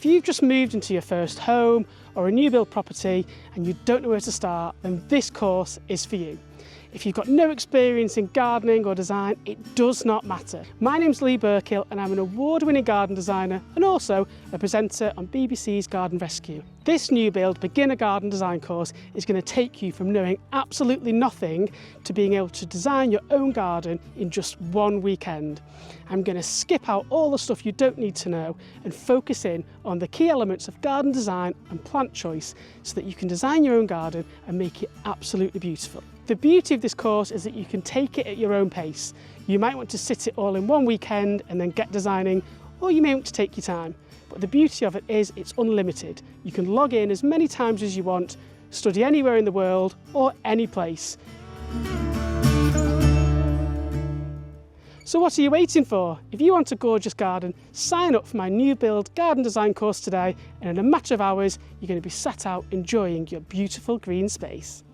If you've just moved into your first home or a new build property and you don't know where to start, then this course is for you. If you've got no experience in gardening or design, it does not matter. My name's Lee Burkhill and I'm an award-winning garden designer and also a presenter on BBC's Garden Rescue. This new build beginner garden design course is going to take you from knowing absolutely nothing to being able to design your own garden in just one weekend. I'm going to skip out all the stuff you don't need to know and focus in on the key elements of garden design and plant choice so that you can design your own garden and make it absolutely beautiful. The beauty of this course is that you can take it at your own pace. You might want to sit it all in one weekend and then get designing, or you may want to take your time. But the beauty of it is it's unlimited. You can log in as many times as you want, study anywhere in the world or any place. So what are you waiting for? If you want a gorgeous garden, sign up for my new build garden design course today, and in a matter of hours, you're going to be sat out enjoying your beautiful green space.